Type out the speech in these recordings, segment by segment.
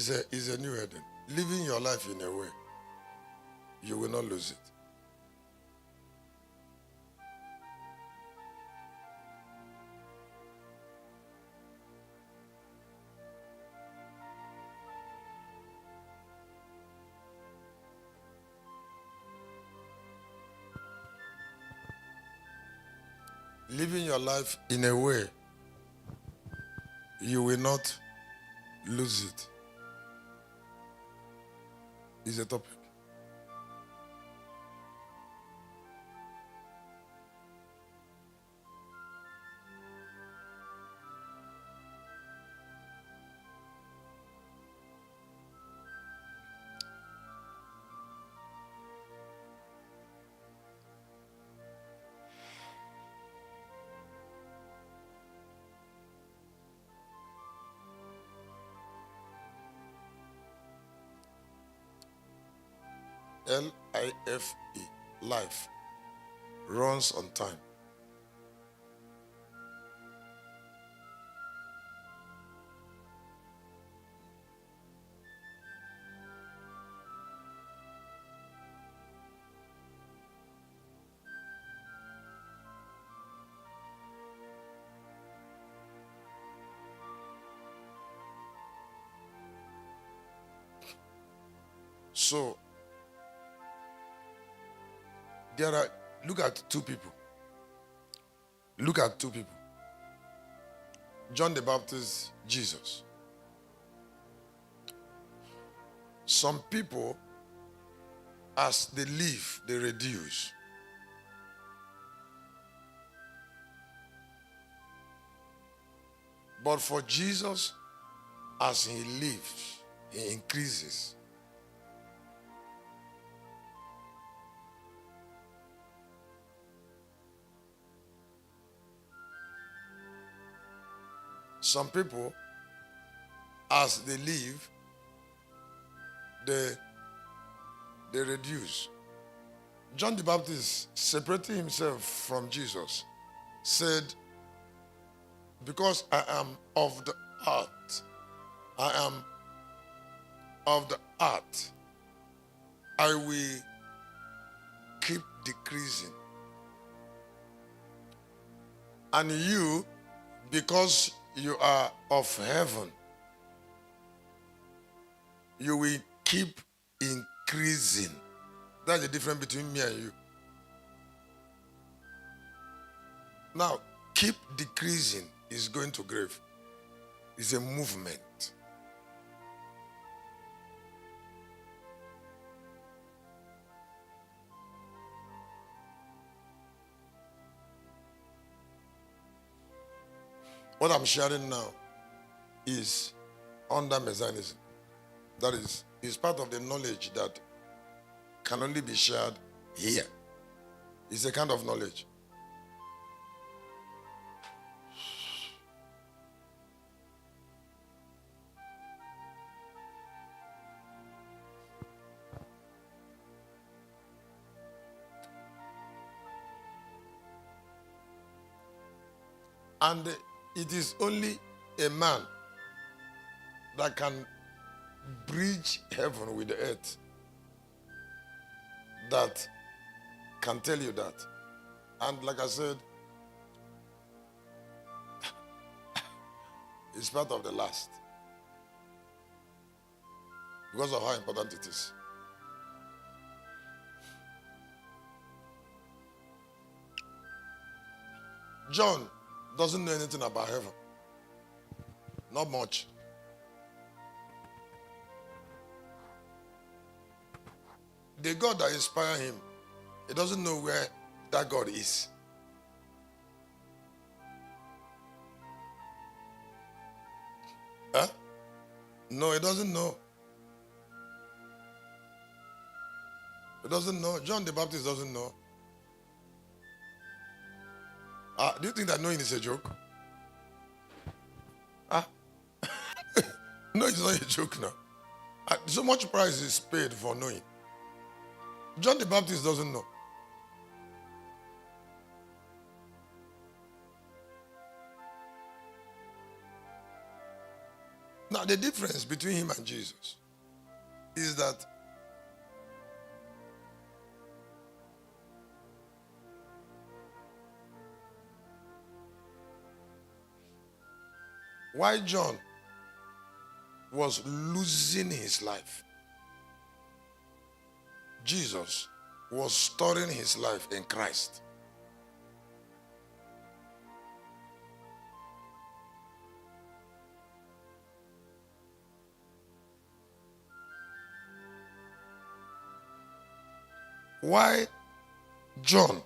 It's a new heading. Living your life in a way, you will not lose it. Living your life in a way, you will not lose it. Is a topic. L-I-F-E, life, runs on time. So, look at two people. Look at two people. John the Baptist, Jesus. Some people, as they live, they reduce. But for Jesus, as he lives, he increases. Some people, as they live, they reduce. John the Baptist, separating himself from Jesus, said, because I am of the earth, I am of the earth, I will keep decreasing. And you, because you are of heaven, you will keep increasing. That's the difference between me and you. Now, keep decreasing is going to grave. It's a movement. What I'm sharing now is under messianism. That is part of the knowledge that can only be shared here. It's a kind of knowledge. And it is only a man that can bridge heaven with the earth that can tell you that. And like I said, it's part of the last because of how important it is. John doesn't know anything about heaven. Not much. The God that inspired him, he doesn't know where that God is. Huh? No, he doesn't know. He doesn't know. John the Baptist doesn't know. Do you think that knowing is a joke? No, it's not a joke now. So much price is paid for knowing. John the Baptist doesn't know. Now, the difference between him and Jesus is that while John was losing his life, Jesus was storing his life in Christ. Why John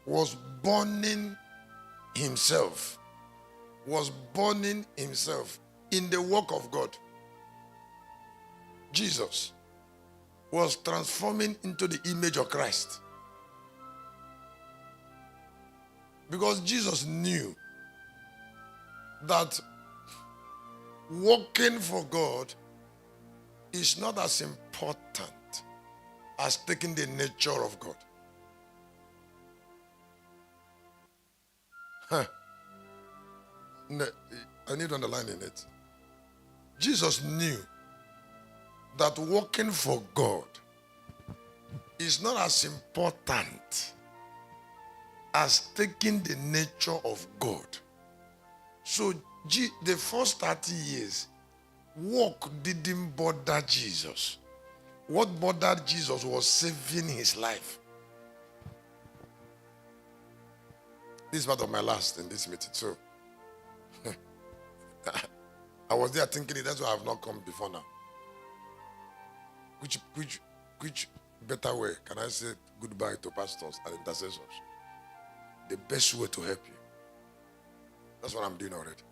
was burning himself in the work of God, Jesus was transforming into the image of Christ. Because Jesus knew that working for God is not as important as taking the nature of God. No, I need to underline in it. Jesus knew that working for God is not as important as taking the nature of God. So the first 30 years, work didn't bother Jesus. What bothered Jesus was saving his life. This is part of my last in this meeting. So I was there thinking that's why I have not come before now. Which better way can I say goodbye to pastors and intercessors? The best way to help you. That's what I'm doing already.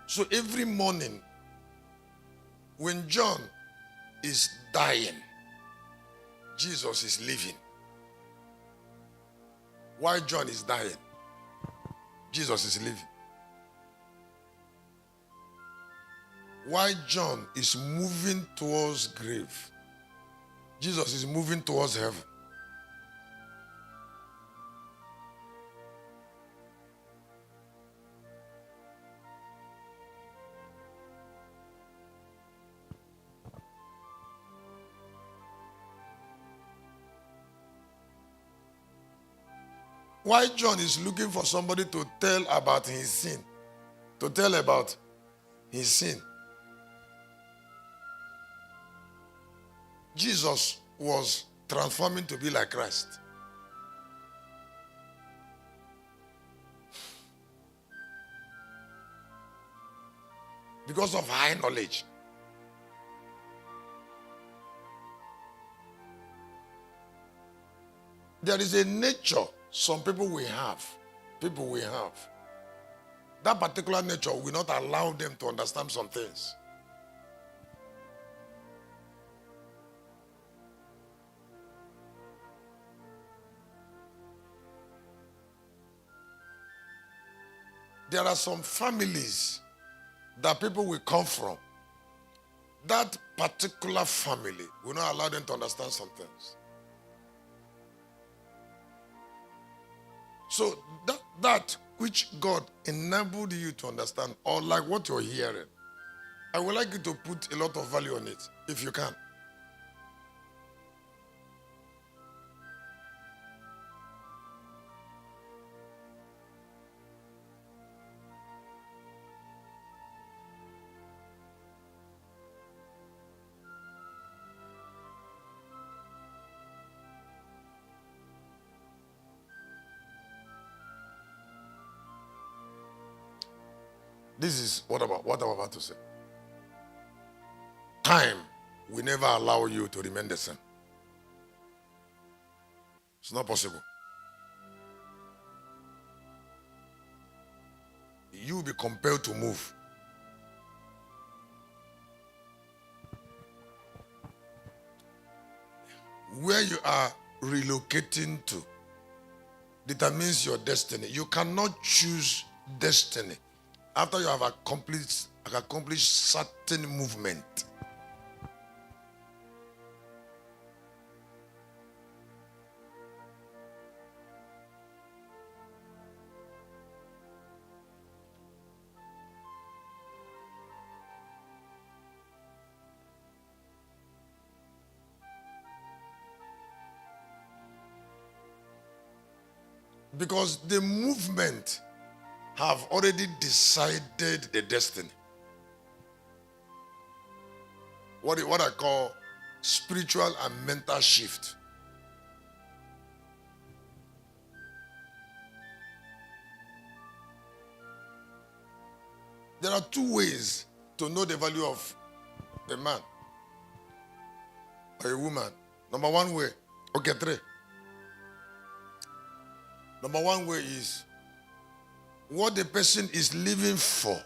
So every morning, when John is dying, Jesus is living. While John is dying, Jesus is living. While John is moving towards grave, Jesus is moving towards heaven. Why John is looking for somebody to tell about his sin, Jesus was transforming to be like Christ. Because of high knowledge. There is a nature some people will have. That particular nature will not allow them to understand some things. There are some families that people will come from. That particular family will not allow them to understand some things. So that which God enabled you to understand, or like what you're hearing, I would like you to put a lot of value on it, if you can. This is what I'm about to say. Time will never allow you to remain the same. It's not possible. You will be compelled to move. Where you are relocating to determines your destiny. You cannot choose destiny after you have accomplished certain movement. Because the movement have already decided the destiny. What I call spiritual and mental shift. There are two ways to know the value of a man or a woman. Number one way, okay, three. Number one way is what the person is living for.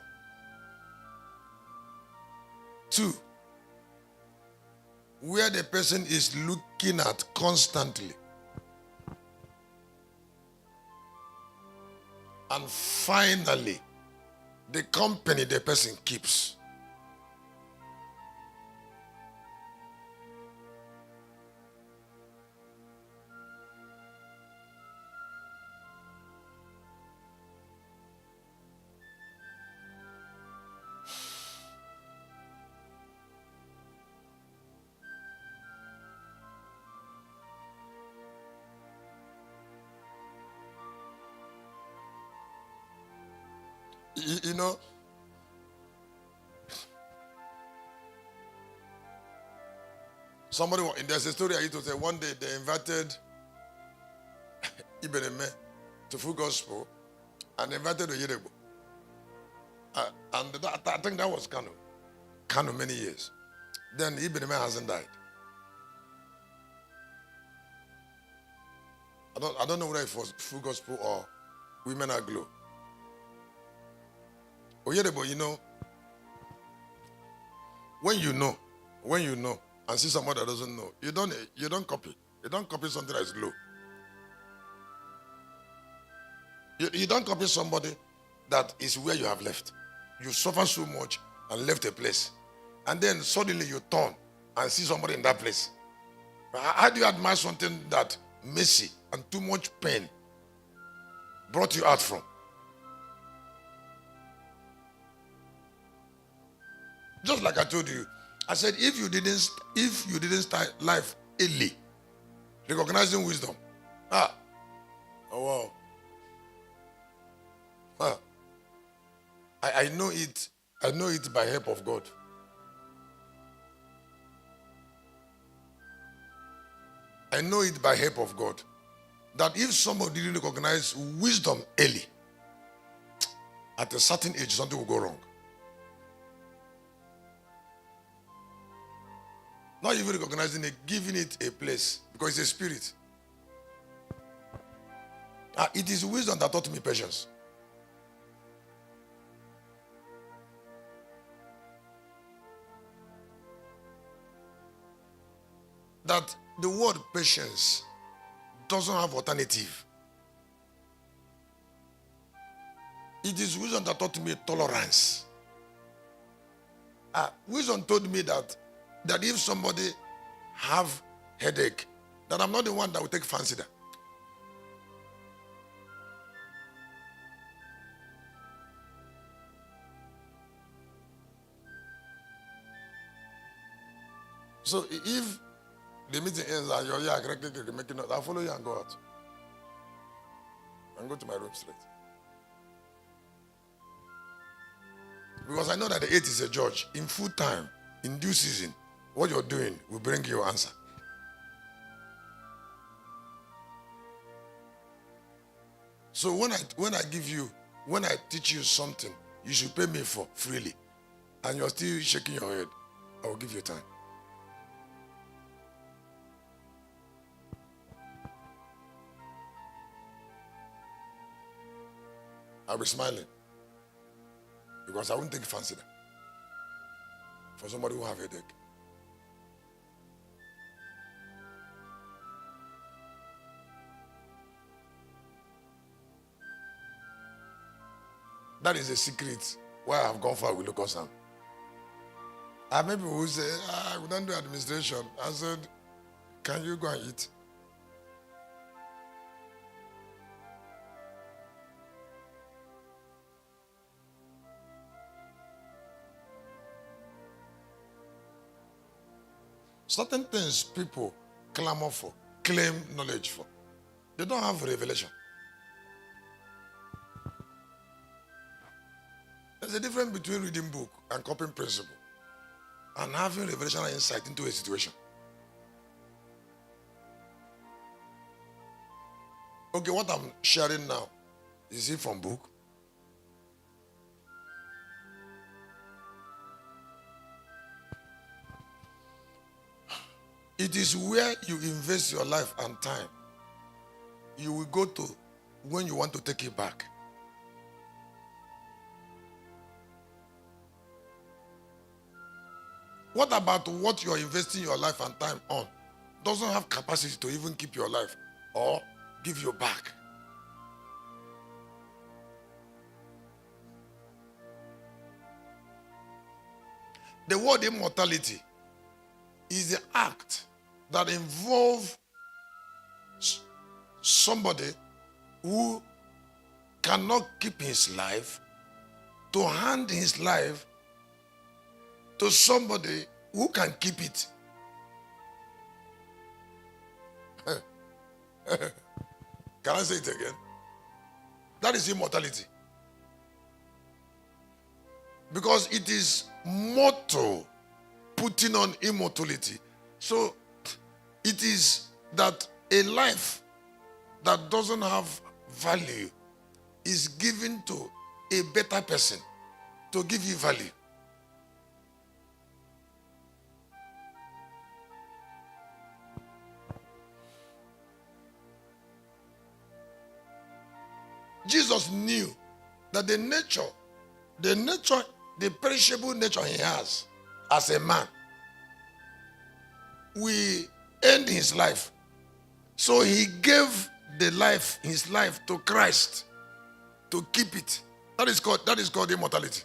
Two, where the person is looking at constantly. And finally, the company the person keeps. You know, there's a story I used to say. One day they invited Ibeneme to full gospel and invited Oyedebo. And I think that was Kano many years. Then Ibeneme hasn't died. I don't know whether it was full gospel or women are glow. Oyedebo, you know, when you know, and see someone that doesn't know, you don't copy. You don't copy something that is low. You don't copy somebody that is where you have left. You suffer so much and left a place. And then suddenly you turn and see somebody in that place. How do you admire something that mercy and too much pain brought you out from? Just like I told you, I said, if you didn't start life early, recognizing wisdom, oh wow, I know it by help of God. I know it by help of God. That if somebody didn't recognize wisdom early, at a certain age, something will go wrong. Not even recognizing it, giving it a place, because it's a spirit. It is wisdom that taught me patience. That the word patience doesn't have alternative. It is wisdom that taught me tolerance. Wisdom told me that if somebody have headache, that I'm not the one that will take fancy that. So if the meeting ends and you're here making noise, I'll follow you and go out. And go to my room straight. Because I know that the 8th is a judge. In full time, in due season, what you're doing will bring you your answer. So when I teach you something, you should pay me for freely, and you're still shaking your head, I will give you time. I'll be smiling because I won't take fancy that for somebody who have a headache. That is a secret why I have gone far with local sound. I have people who say, we don't do administration. I said, can you go and eat? Certain things people clamor for, claim knowledge for. They don't have revelation. There's a difference between reading book and copying principle and having revelational insight into a situation. Okay, what I'm sharing now, is it from book? It is where you invest your life and time. You will go to when you want to take it back. What about what you're investing your life and time on doesn't have capacity to even keep your life or give you back? The word immortality is the act that involves somebody who cannot keep his life to hand his life to somebody who can keep it. Can I say it again? That is immortality. Because it is motto putting on immortality. So it is that a life that doesn't have value is given to a better person to give you value. Jesus knew that the perishable nature he has as a man will end his life. So he gave his life to Christ to keep it. That is called immortality.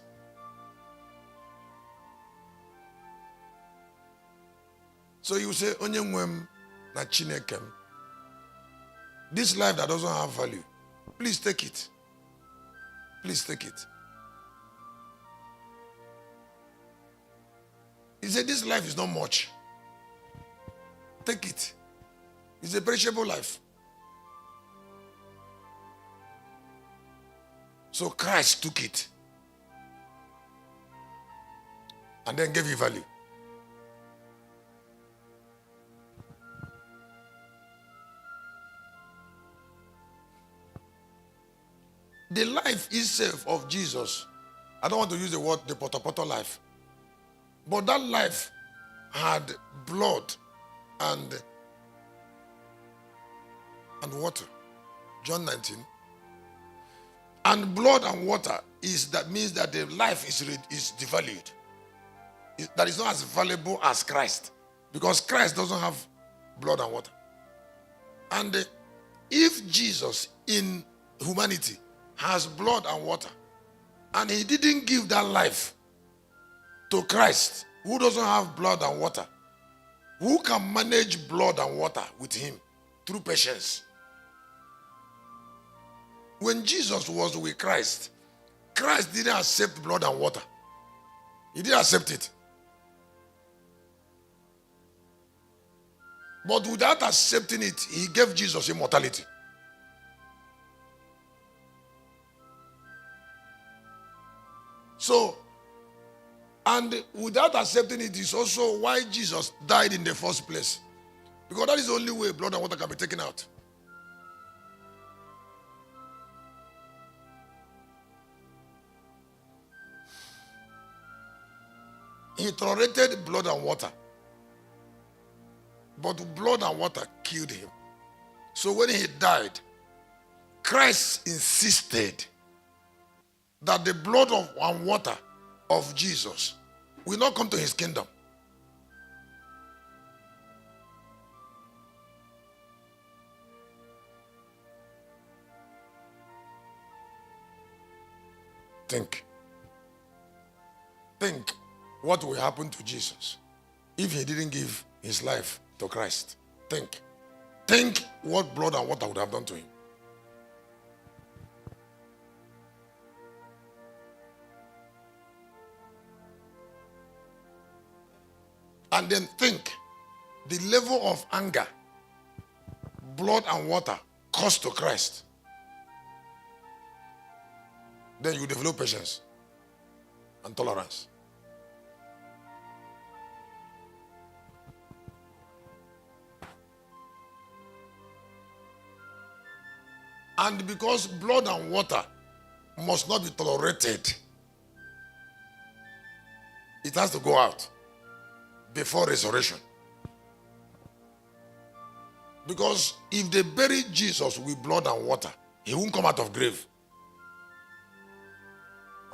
So you say, Onye nwem na Chinekem. This life that doesn't have value, please take it. Please take it. He said, this life is not much. Take it. It's a perishable life. So Christ took it and then gave you value. The life itself of Jesus, I don't want to use the word the poto life, but that life had blood and water. John 19. And blood and water means that the life is devalued. That is not as valuable as Christ, because Christ doesn't have blood and water. And if Jesus in humanity has blood and water, and he didn't give that life to Christ, who doesn't have blood and water, who can manage blood and water with him through patience? When Jesus was with Christ, Christ didn't accept blood and water. He didn't accept it. But without accepting it, he gave Jesus immortality. So, and without accepting it is also why Jesus died in the first place. Because that is the only way blood and water can be taken out. He tolerated blood and water, but blood and water killed him. So when he died, Christ insisted that the blood and water of Jesus will not come to his kingdom. Think what will happen to Jesus if he didn't give his life to Christ. Think what blood and water would have done to him. And then think the level of anger blood and water caused to Christ. Then you develop patience. and tolerance. And because blood and water must not be tolerated, it has to go out before resurrection. Because if they bury Jesus with blood and water, he won't come out of grave.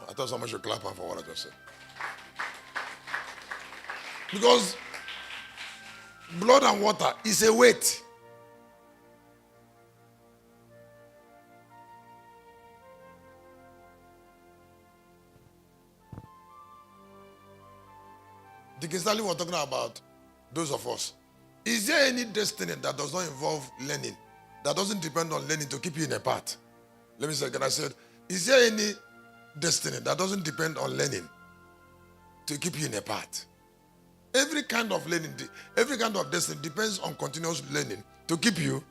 I thought someone should clap for what I just said. Because blood and water is a weight. Deacon Stanley was talking about those of us. Is there any destiny that does not involve learning, that doesn't depend on learning to keep you in a path? Let me say again, I said, is there any destiny that doesn't depend on learning to keep you in a path? Every kind of learning, every kind of destiny depends on continuous learning to keep you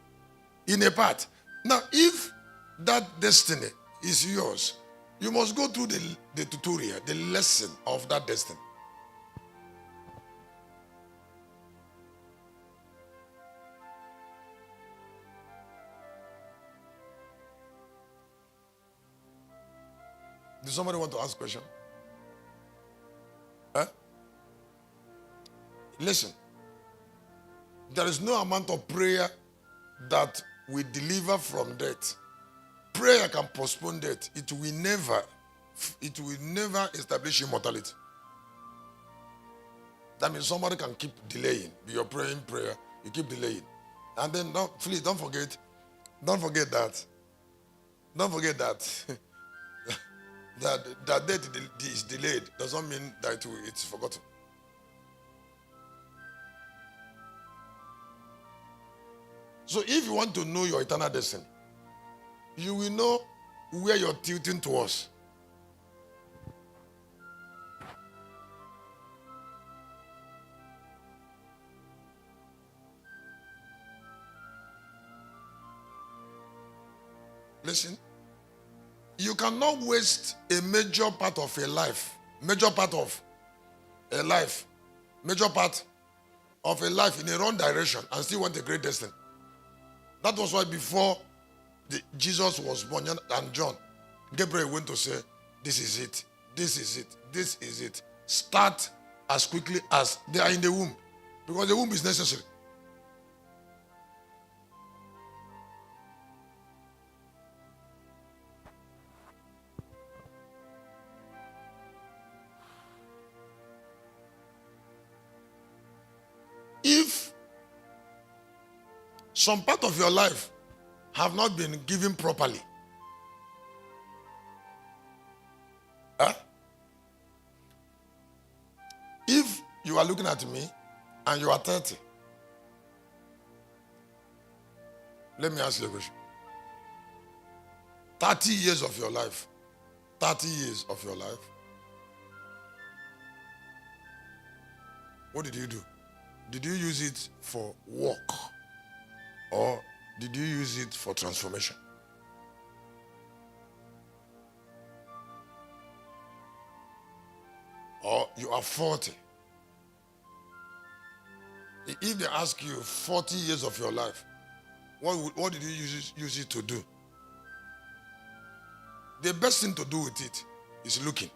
in a path. Now, if that destiny is yours, you must go through the tutorial, the lesson of that destiny. Does somebody want to ask a question? Huh? Listen, there is no amount of prayer that will deliver from death. Prayer can postpone death. It will never establish immortality. That means somebody can keep delaying. You're praying prayer, you keep delaying. And then don't forget that that death is delayed does not mean that it's forgotten. So if you want to know your eternal destiny, you will know where you're tilting towards. Listen, you cannot waste a major part of a life in a wrong direction and still want a great destiny. That was why before Jesus was born and John, Gabriel went to say, this is it, this is it, this is it. Start as quickly as they are in the womb, because the womb is necessary. If some part of your life have not been given properly, if you are looking at me and you are 30, let me ask you a question. 30 years of your life, what did you do? Did you use it for work, or did you use it for transformation? Or you are 40. If they ask you 40 years of your life, what did you use it to do? The best thing to do with it is looking.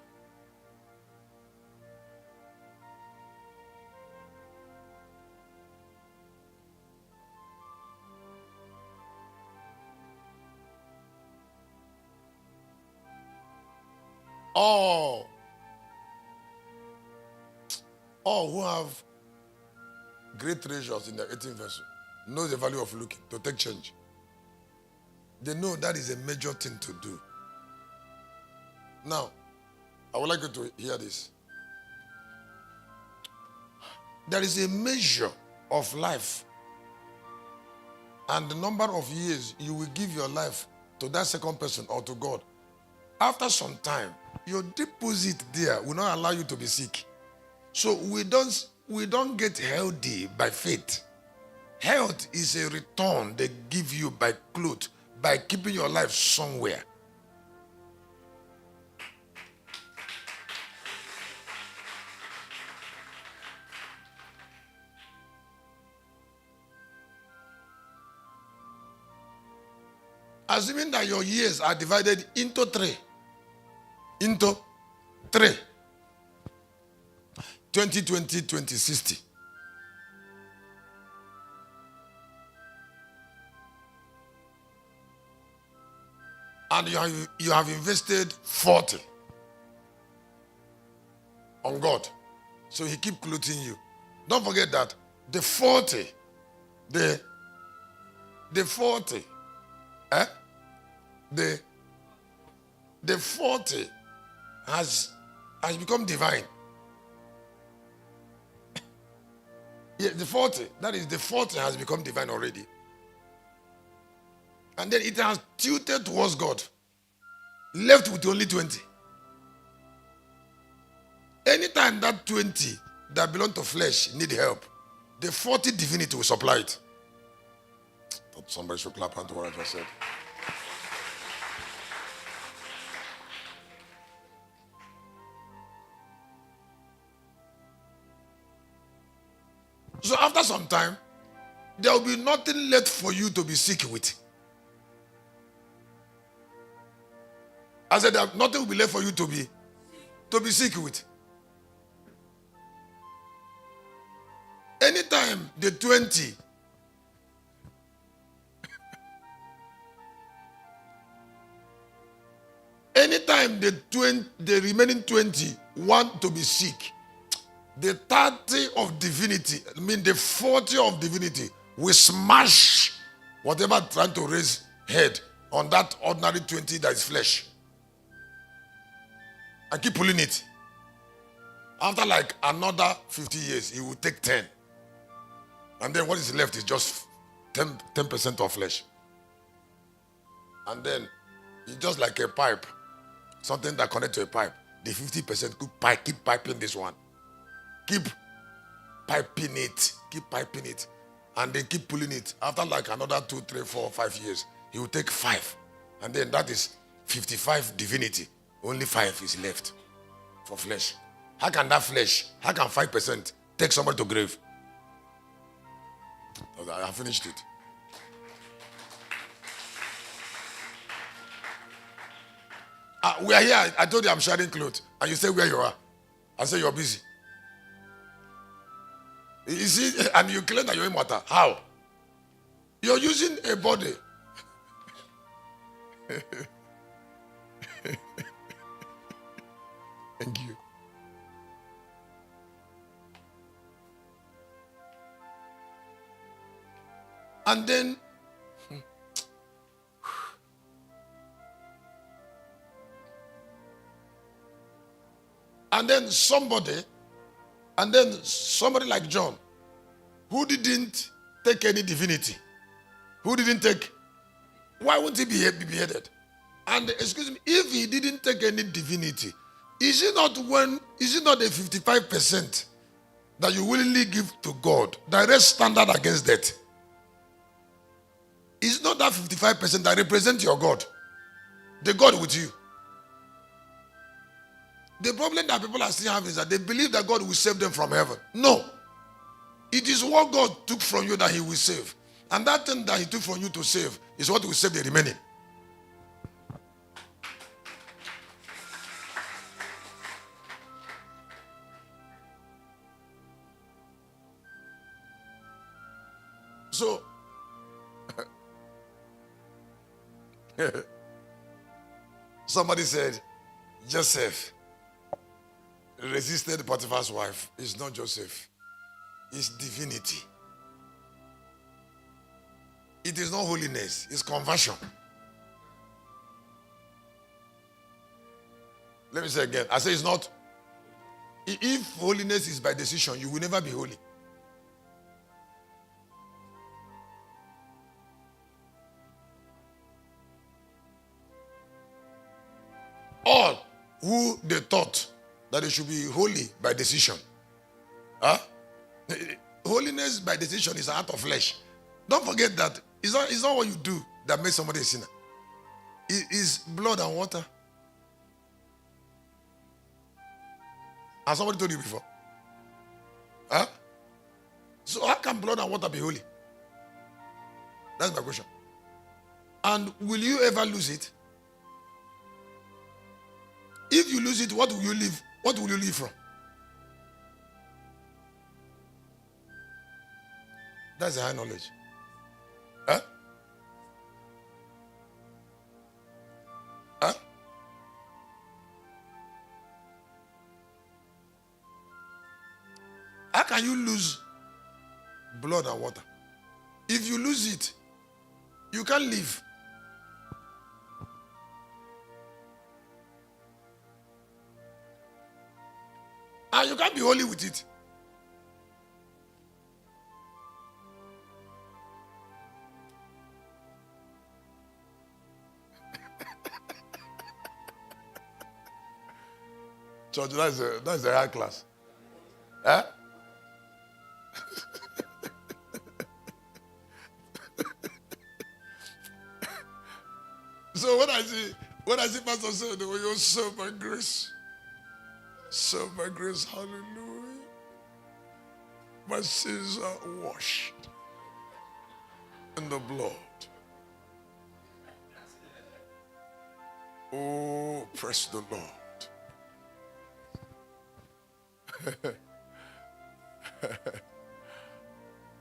All who have great treasures in the 18th verse know the value of looking to take change. They know that is a major thing to do. Now, I would like you to hear this. There is a measure of life and the number of years you will give your life to that second person or to God. After some time, your deposit there will not allow you to be sick. So we don't get healthy by faith. Health is a return they give you by clothes, by keeping your life somewhere. Assuming that your years are divided into three. Into three. 2020, 2060. And you have invested 40 on God. So he keep clothing you. Don't forget that the 40, the 40, the 40 has become divine. Yeah, the 40, that is the 40 has become divine already. And then it has tilted towards God. Left with only 20. Anytime that 20 that belong to flesh need help, the 40 divinity will supply it. Thought somebody should clap hand to what I just said. So after some time, there will be nothing left for you to be sick with. I said that nothing will be left for you to be sick with. Anytime the 20 anytime the remaining 20 want to be sick, the 30 of divinity, I mean the 40 of divinity, will smash whatever trying to raise head on that ordinary 20 that is flesh. I keep pulling it. After like another 50 years, he will take 10. And then what is left is just 10% of flesh. And then it's just like a pipe. Something that connects to a pipe. The 50% keep piping this one. Keep piping it. Keep piping it. And they keep pulling it. After like another 2, 3, 4, 5 years, he will take 5. And then that is 55 divinity. Only 5 is left for flesh. How can 5% take somebody to grave? I finished it. We are here. I told you I'm sharing clothes. And you say where you are. I say you're busy. You see, and you claim that you're immortal. How? You're using a body. Thank you. And then somebody like John, who didn't take any divinity, why wouldn't he be beheaded? And excuse me, if he didn't take any divinity, is it not a 55% that you willingly give to God, direct standard against death? It's not that 55% that represents your God, the God with you. The problem that people are still having is that they believe that God will save them from heaven. No. It is what God took from you that he will save. And that thing that he took from you to save is what will save the remaining. So, somebody said, Joseph resisted Potiphar's wife. It's not Joseph. It's divinity. It is not holiness. It's conversion. Let me say again. I say it's not. If holiness is by decision, you will never be holy. All who they thought that they should be holy by decision. Holiness by decision is an act of flesh. Don't forget that it's not what you do that makes somebody a sinner. It is blood and water. Has somebody told you before? So how can blood and water be holy? That's my question. And will you ever lose it? If you lose it, what will you live? What will you live from? That's a high knowledge. Huh? Huh? How can you lose blood and water? If you lose it, you can't live. And you can't be holy with it. Church, that's a high class. Huh? So when I see Pastor say, "You serve by grace, hallelujah. My sins are washed in the blood." Oh, praise the Lord.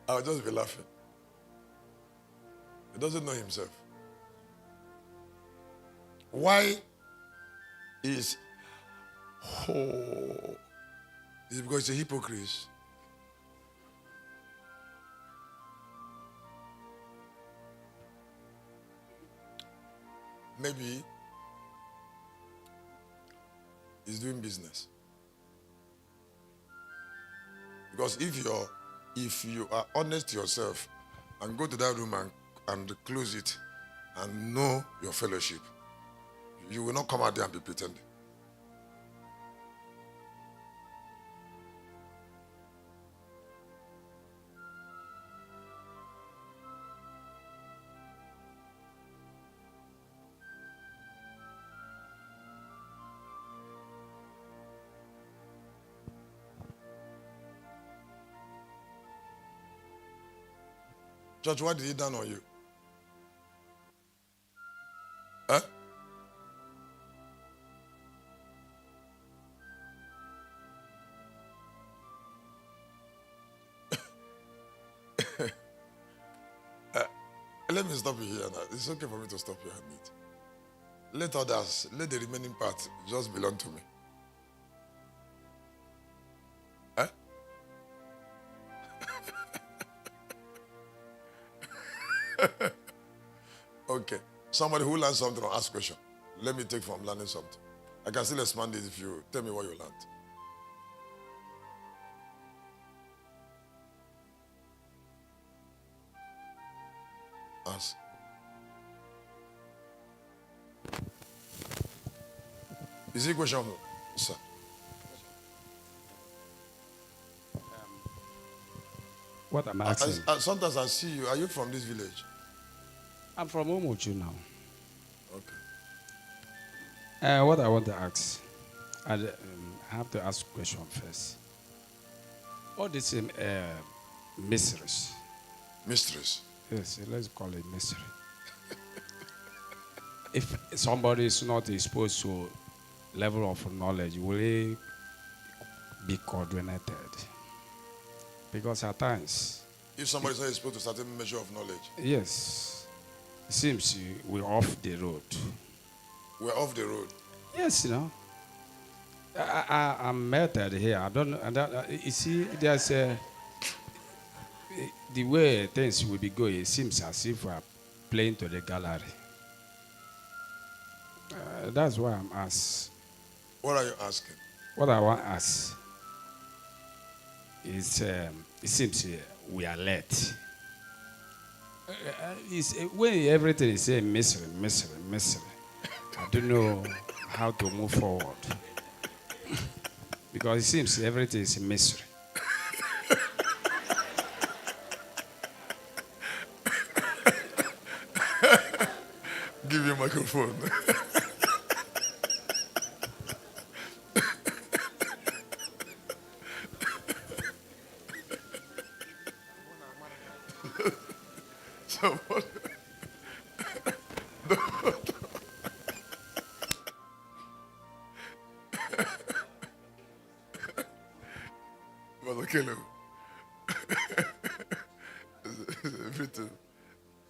I'll just be laughing. He doesn't know himself. Why is it's because he's a hypocrite. Maybe he's doing business. Because if you are honest to yourself and go to that room and close it and know your fellowship, you will not come out there and be pretending. Church, what did he done on you? Huh? Let me stop you here now. It's okay for me to stop you and meet. Let others, let the remaining part just belong to me. Huh? Okay. Somebody who learned something or ask question. Let me take from learning something. I can still expand it if you tell me what you learned. Ask. Is it a question, sir? What I'm asking. Sometimes I see you. Are you from this village? I'm from Umuchu now. Okay. What I want to ask, I have to ask a question first. All these mysteries. Mysteries. Yes, let's call it mystery. If somebody is not exposed to level of knowledge, will he be coordinated? Because at times, If somebody is not exposed to a certain measure of knowledge, yes, it seems we're off the road. we're off the road. Yes, you know. I'm method here. I don't know. You see, there's the way things will be going. It seems as if we're playing to the gallery. That's why I'm asked. What are you asking? What I want to ask is, it seems we are late. When everything is saying mystery, I don't know how to move forward. Because it seems everything is a mystery. Give you a microphone. So Brother Caleb, everything,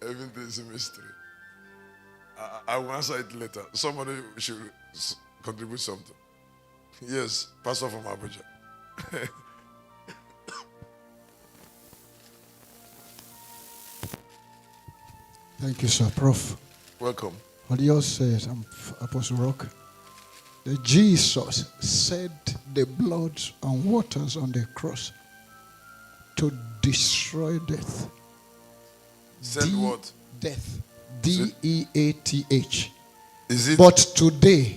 everything is a mystery. I will answer it later. Somebody should contribute something. Yes, Pastor from Abuja. Thank you, sir. Prof. Welcome. What yours says, I'm Apostle Rock. That Jesus shed the blood and waters on the cross to destroy death. Said what? Death. D-E-A-T-H. Is it? But today,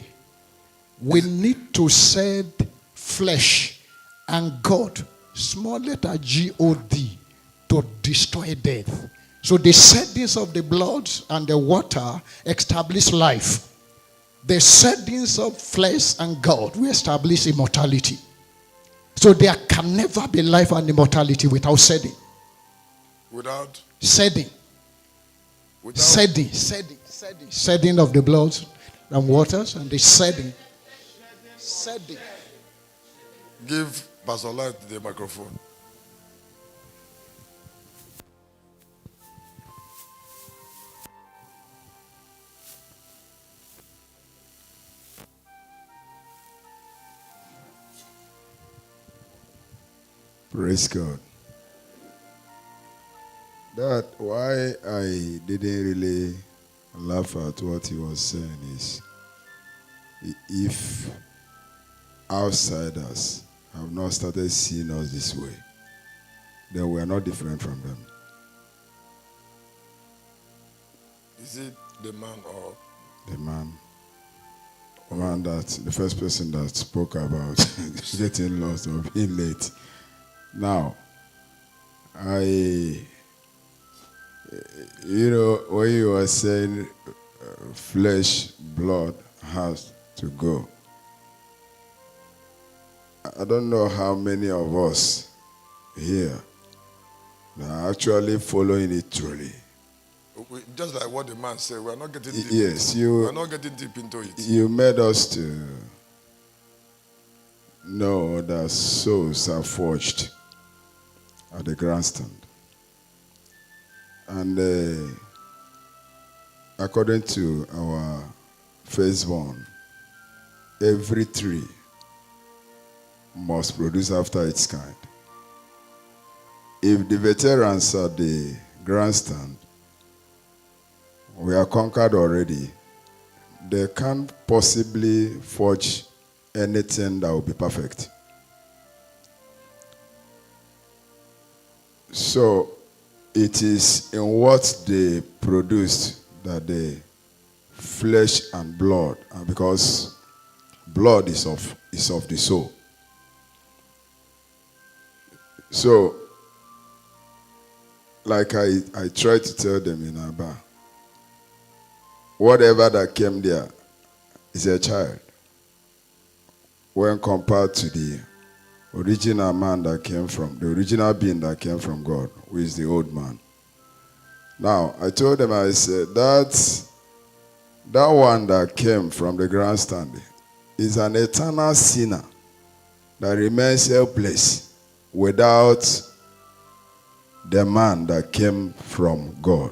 we need to shed flesh and God, small letter G-O-D, to destroy death. So the sheddings of the blood and the water establish life. The sheddings of flesh and God will establish immortality. So there can never be life and immortality without shedding. Without? Shedding. Without? Shedding of the blood and waters and the shedding. Shedding. Give Pastor Light the microphone. Praise God. That why I didn't really laugh at what he was saying is, if outsiders have not started seeing us this way, then we are not different from them. Is it the man or? The man that, the first person that spoke about getting lost or being late. Now, when you were saying flesh, blood has to go, I don't know how many of us here are actually following it truly. Just like what the man said, we are not getting deep. Yes, we are not getting deep into it. You made us to know that souls are forged at the grandstand. And according to our phase 1, every tree must produce after its kind. If the veterans at the grandstand, we are conquered already, they can't possibly forge anything that will be perfect. So it is in what they produced that the flesh and blood, and because blood is of the soul. So, like I tried to tell them in Abba, whatever that came there is a child when compared to the original man that came from, the original being that came from God, who is the old man. Now, I told them, I said, that one that came from the grandstand is an eternal sinner that remains helpless without the man that came from God.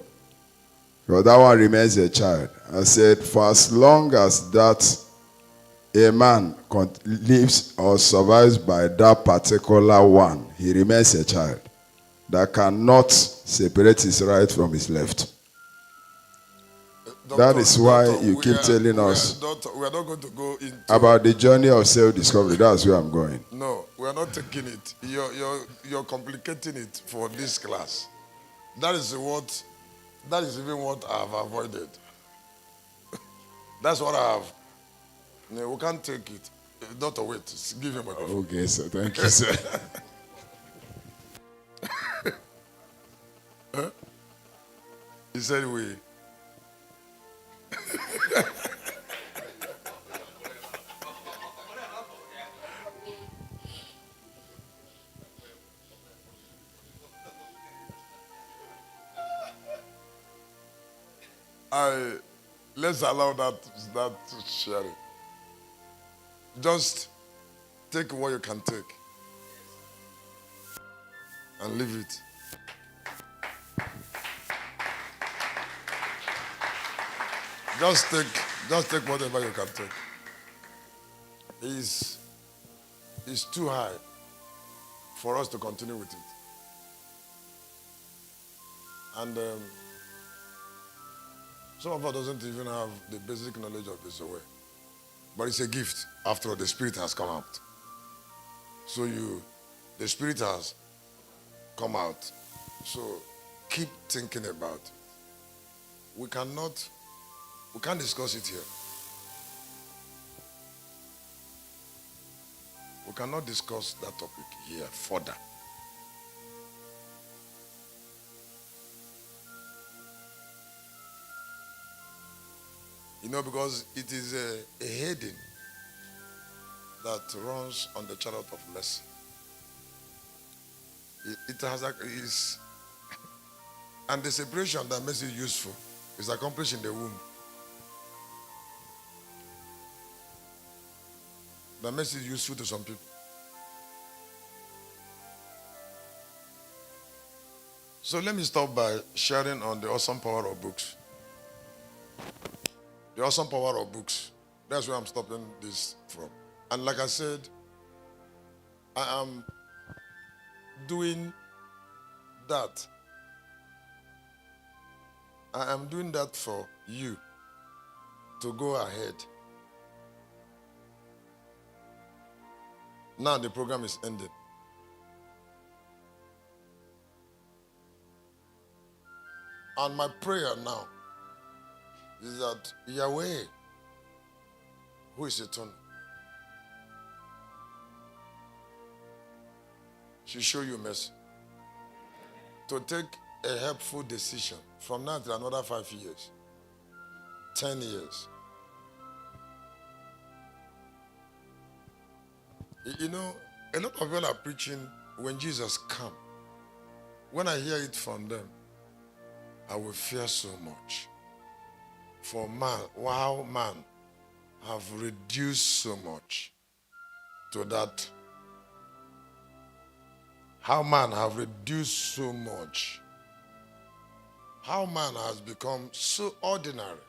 So that one remains a child. I said, for as long as that a man lives or survives by that particular one, he remains a child that cannot separate his right from his left. Doctor, that is why you we keep are, telling us we are not going to go into about the journey of self-discovery. That's where I'm going. No, we are not taking it. You're complicating it for this class. That is even what I have avoided. That's what I have. No, we can't take it. Doctor, wait. Give him a microphone. Okay, sir. Thank you, sir. Huh? He said we. let's allow that sharing. Just take what you can take and leave it. Just take whatever you can take. It's too high for us to continue with it. And some of us doesn't even have the basic knowledge of this way. But it's a gift. After all, the Spirit has come out. So the Spirit has come out. So keep thinking about it. We can't discuss it here. We cannot discuss that topic here further. Because it is a heading that runs on the chariot of mercy. And the separation that makes it useful is accomplished in the womb. That makes it useful to some people. So let me start by sharing on the awesome power of books. The awesome power of books. That's where I'm stopping this from. And like I said, I am doing that. I am doing that for you to go ahead. Now the program is ending. And my prayer now is that Yahweh, who is eternal, should show you mercy to take a helpful decision from now to another 5 years, 10 years. A lot of people are preaching when Jesus comes. When I hear it from them, I will fear so much. For man have reduced so much to that. How man have reduced so much. How man has become so ordinary.